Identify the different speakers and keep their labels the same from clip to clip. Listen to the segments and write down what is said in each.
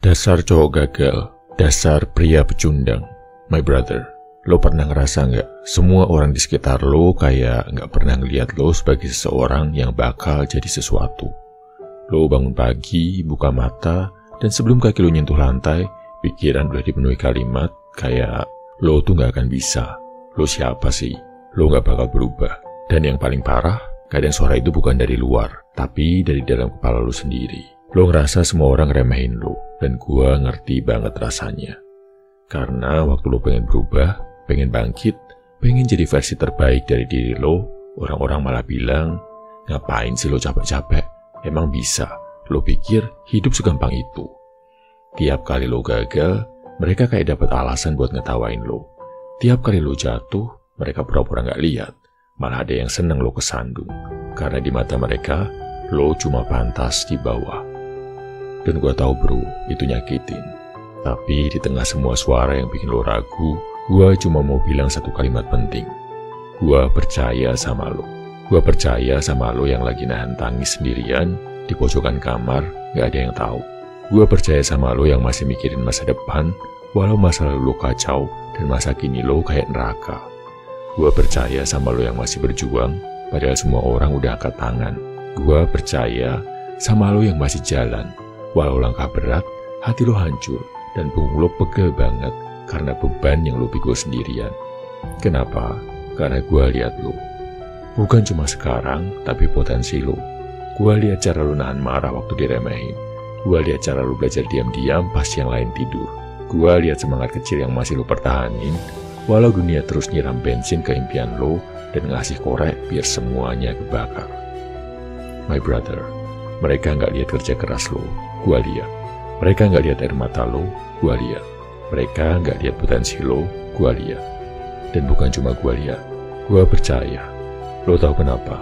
Speaker 1: Dasar cowok gagal, dasar pria pecundang. My brother, lo pernah ngerasa nggak? Semua orang di sekitar lo kayak nggak pernah ngeliat lo sebagai seseorang yang bakal jadi sesuatu. Lo bangun pagi, buka mata, dan sebelum kaki lo nyentuh lantai, pikiran udah dipenuhi kalimat kayak, lo tuh nggak akan bisa. Lo siapa sih? Lo nggak bakal berubah. Dan yang paling parah, kadang suara itu bukan dari luar, tapi dari dalam kepala lo sendiri. Lo ngerasa semua orang remehin lo, dan gua ngerti banget rasanya. Karena waktu lo pengen berubah, pengen bangkit, pengen jadi versi terbaik dari diri lo, orang-orang malah bilang, ngapain sih lo capek-capek? Emang bisa? Lo pikir hidup segampang itu? Tiap kali lo gagal, mereka kayak dapat alasan buat ngetawain lo. Tiap kali lo jatuh, mereka pura-pura nggak lihat. Malah ada yang seneng lo kesandung. Karena di mata mereka, lo cuma pantas di bawah. Dan gua tahu bro, itu nyakitin. Tapi di tengah semua suara yang bikin lo ragu, gua cuma mau bilang satu kalimat penting. Gua percaya sama lo. Gua percaya sama lo yang lagi nahan tangis sendirian di pojokan kamar, gak ada yang tahu. Gua percaya sama lo yang masih mikirin masa depan, walau masa lalu lo kacau dan masa kini lo kayak neraka. Gua percaya sama lo yang masih berjuang, padahal semua orang udah angkat tangan. Gua percaya sama lo yang masih jalan, walau langkah berat, hati lo hancur, dan punggung lo pegel banget karena beban yang lo pikul sendirian. Kenapa? Karena gua lihat lo. Bukan cuma sekarang, tapi potensi lo. Gua lihat cara lo nahan marah waktu diremehin. Gua lihat cara lo belajar diam-diam pas yang lain tidur. Gua lihat semangat kecil yang masih lo pertahanin, walau dunia terus nyiram bensin ke impian lo dan ngasih korek biar semuanya kebakar. My brother, mereka nggak lihat kerja keras lo, gua lihat. Mereka nggak lihat air mata lo, gua lihat. Mereka nggak lihat potensi lo, gua lihat. Dan bukan cuma gua lihat, gua percaya. Lo tahu kenapa?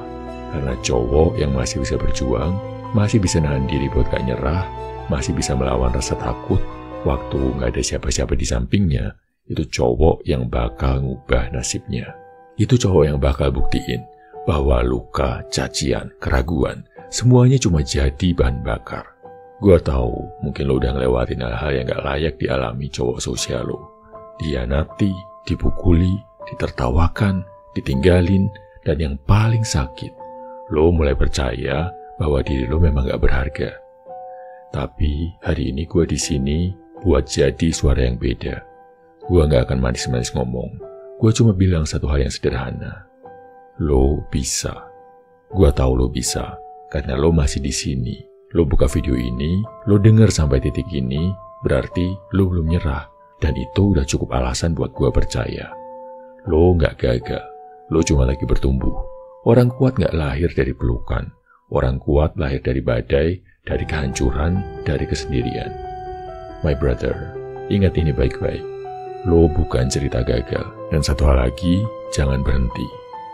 Speaker 1: Karena cowok yang masih bisa berjuang, masih bisa nahan diri buat gak nyerah, masih bisa melawan rasa takut waktu nggak ada siapa-siapa di sampingnya, itu cowok yang bakal ngubah nasibnya. Itu cowok yang bakal buktiin bahwa luka, cacian, keraguan, semuanya cuma jadi bahan bakar. Gua tahu mungkin lo udah ngelewatin hal-hal yang gak layak dialami cowok sosial lo. Dihianati, dipukuli, ditertawakan, ditinggalin, dan yang paling sakit, lo mulai percaya bahwa diri lo memang gak berharga. Tapi hari ini gua di sini buat jadi suara yang beda. Gua gak akan manis-manis ngomong. Gua cuma bilang satu hal yang sederhana. Lo bisa. Gua tahu lo bisa, karena lo masih di sini. Lo buka video ini, lo denger sampai titik ini, berarti lo belum nyerah. Dan itu udah cukup alasan buat gua percaya. Lo gak gagal, lo cuma lagi bertumbuh. Orang kuat gak lahir dari pelukan. Orang kuat lahir dari badai, dari kehancuran, dari kesendirian. My brother, ingat ini baik-baik. Lo bukan cerita gagal. Dan satu hal lagi, jangan berhenti.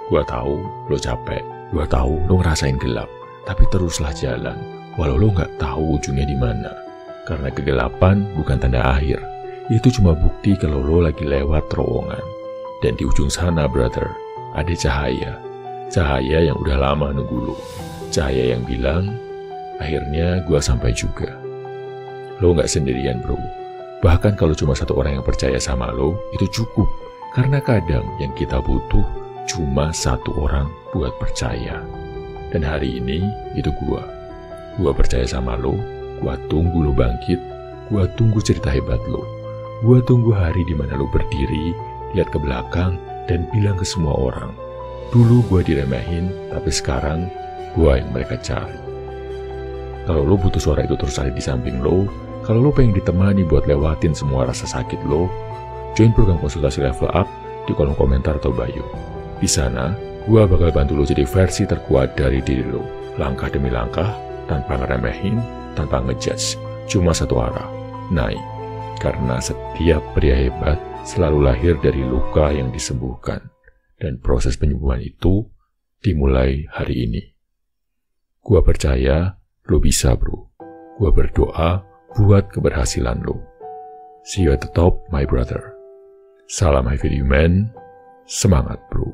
Speaker 1: Gua tahu lo capek, gua tahu lo ngerasain gelap. Tapi teruslah jalan. Walau lo nggak tahu ujungnya di mana, karena kegelapan bukan tanda akhir. Itu cuma bukti kalau lo lagi lewat terowongan. Dan di ujung sana, brother, ada cahaya. Cahaya yang udah lama nunggu lo. Cahaya yang bilang, akhirnya gua sampai juga. Lo nggak sendirian, bro. Bahkan kalau cuma satu orang yang percaya sama lo, itu cukup. Karena kadang yang kita butuh cuma satu orang buat percaya. Dan hari ini, itu gua. Gua percaya sama lo, gua tunggu lo bangkit, gua tunggu cerita hebat lo. Gua tunggu hari di mana lo berdiri, lihat ke belakang, dan bilang ke semua orang, dulu gua diremehin, tapi sekarang gua yang mereka cari. Kalau lo butuh suara itu terus ada di samping lo, kalau lo pengen ditemani buat lewatin semua rasa sakit lo, join program konsultasi level up di kolom komentar atau bio. Di sana, gua bakal bantu lo jadi versi terkuat dari diri lo, langkah demi langkah, tanpa ngeremehin, tanpa ngejudge, cuma satu arah, naik. Karena setiap pria hebat selalu lahir dari luka yang disembuhkan, dan proses penyembuhan itu dimulai hari ini. Gua percaya lo bisa, bro. Gua berdoa buat keberhasilan lo. See you at the top, my brother. Salam Heavy Man, semangat, bro.